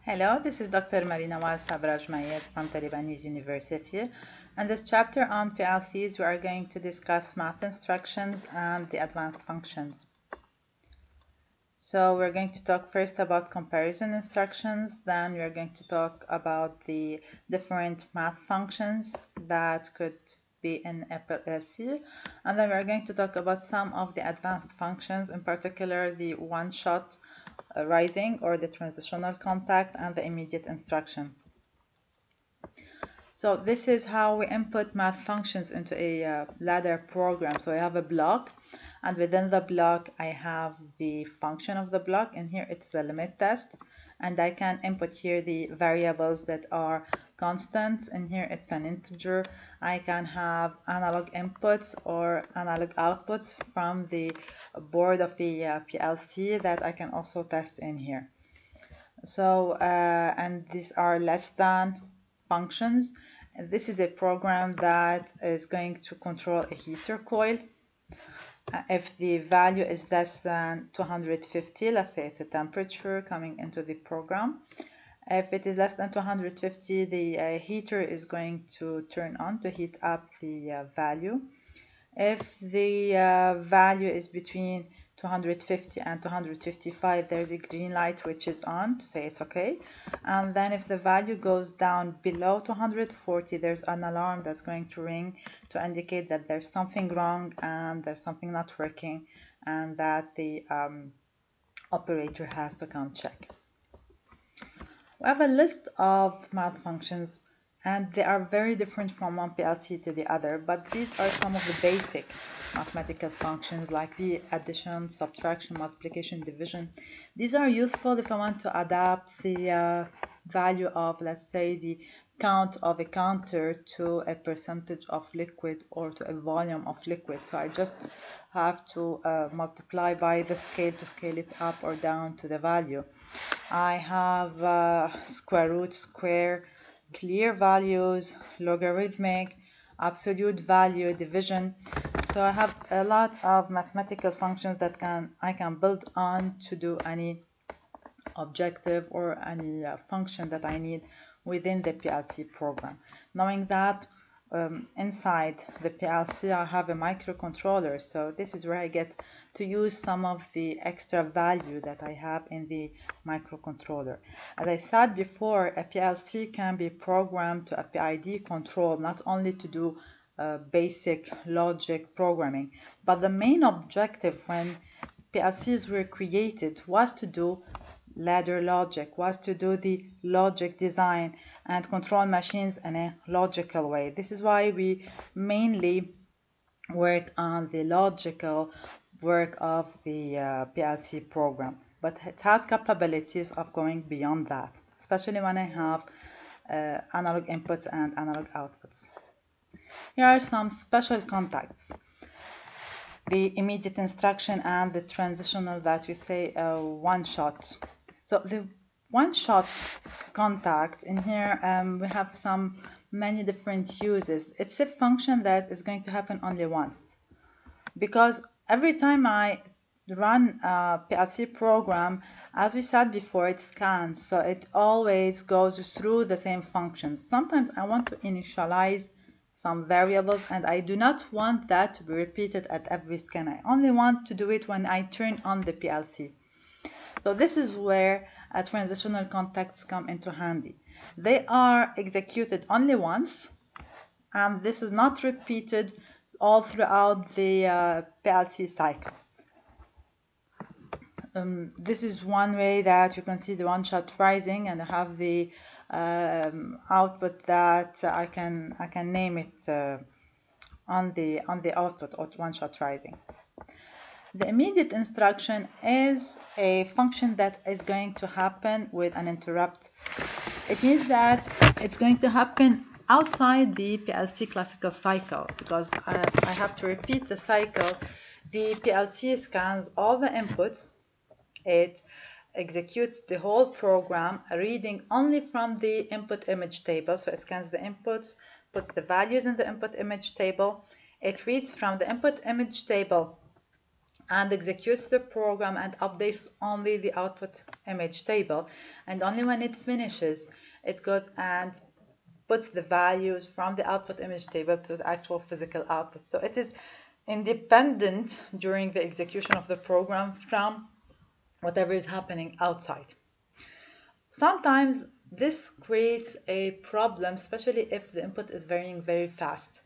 Hello, this is Dr. Marina Wal Sabraj Mayed from Talibanese University. In this chapter on PLCs, we are going to discuss math instructions and the advanced functions. So we're going to talk first about comparison instructions, then we're going to talk about the different math functions that could be in a PLC, and then we're going to talk about some of the advanced functions, in particular the one-shot rising or the transitional contact and the immediate instruction. So this is how we input math functions into a ladder program. So I have a block, and within the block I have the function of the block, and here it's a limit test, and I can input here the variables that are constants, and here it's an integer. I can have analog inputs or analog outputs from the board of the PLC that I can also test in here. So and these are less than functions. And this is a program that is going to control a heater coil. If the value is less than 250, let's say it's a temperature coming into the program. If it is less than 250, the heater is going to turn on to heat up the value. If the value is between 250 and 255, there's a green light which is on to say it's okay. And then if the value goes down below 240, there's an alarm that's going to ring to indicate that there's something wrong and there's something not working, and that the operator has to come check. We have a list of math functions, and they are very different from one PLC to the other, but these are some of the basic mathematical functions like the addition, subtraction, multiplication, division. These are useful if I want to adapt the value of, let's say, the count of a counter to a percentage of liquid or to a volume of liquid. So I just have to multiply by the scale to scale it up or down to the value. I have square root, square, clear values, logarithmic, absolute value, division. So I have a lot of mathematical functions that I can build on to do any objective or any function that I need within the PLC program. Knowing that inside the PLC I have a microcontroller, so this is where I get to use some of the extra value that I have in the microcontroller. As I said before, a PLC can be programmed to a PID control, not only to do basic logic programming, but the main objective when PLCs were created was to do ladder logic, was to do the logic design and control machines in a logical way. This is why we mainly work on the logical work of the PLC program, but it has capabilities of going beyond that, especially when I have analog inputs and analog outputs. Here are some special contacts: the immediate instruction and the transitional, that we say one shot. So the one-shot contact in here, we have many different uses. It's a function that is going to happen only once, because every time I run a PLC program, as we said before, it scans, so it always goes through the same functions. Sometimes I want to initialize some variables, and I do not want that to be repeated at every scan. I only want to do it when I turn on the PLC. So this is where transitional contacts come into handy. They are executed only once, and this is not repeated all throughout the PLC cycle. This is one way that you can see the one-shot rising, and I have the output that I can name it on the output of one-shot rising. The immediate instruction is a function that is going to happen with an interrupt. It means that it's going to happen outside the PLC classical cycle, because I have to repeat the cycle. The PLC scans all the inputs. It executes the whole program, reading only from the input image table. So it scans the inputs, puts the values in the input image table. It reads from the input image table and executes the program and updates only the output image table, and only when it finishes it goes and puts the values from the output image table to the actual physical output. So it is independent during the execution of the program from whatever is happening outside. Sometimes this creates a problem, especially if the input is varying very fast.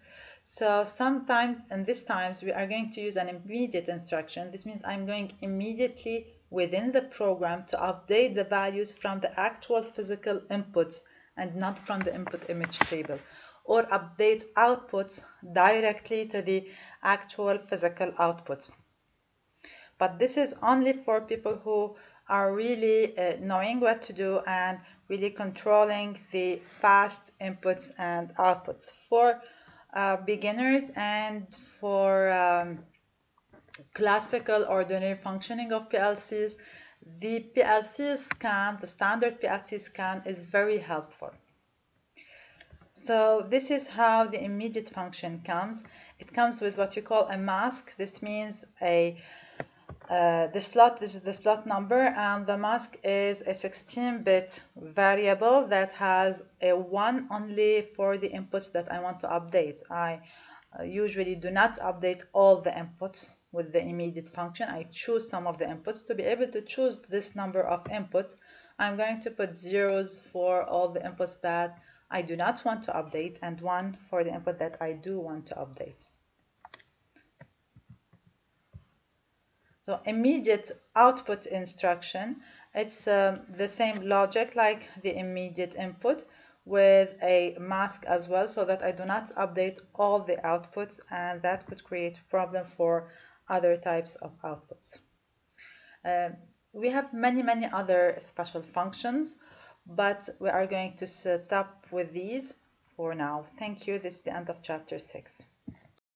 So sometimes, in these times, we are going to use an immediate instruction. This means I'm going immediately within the program to update the values from the actual physical inputs and not from the input image table, or update outputs directly to the actual physical output. But this is only for people who are really knowing what to do and really controlling the fast inputs and outputs. For beginners and for classical ordinary functioning of PLCs, the PLC scan, the standard PLC scan, is very helpful. So this is how the immediate function comes. It comes with what we call a mask. This means this is the slot number, and the mask is a 16-bit variable that has a 1 only for the inputs that I want to update. I usually do not update all the inputs with the immediate function. I choose some of the inputs. To be able to choose this number of inputs, I'm going to put zeros for all the inputs that I do not want to update and 1 for the input that I do want to update. So immediate output instruction, it's the same logic like the immediate input with a mask as well, so that I do not update all the outputs, and that could create a problem for other types of outputs. We have many other special functions, but we are going to stop with these for now. Thank you. This is the end of chapter 6.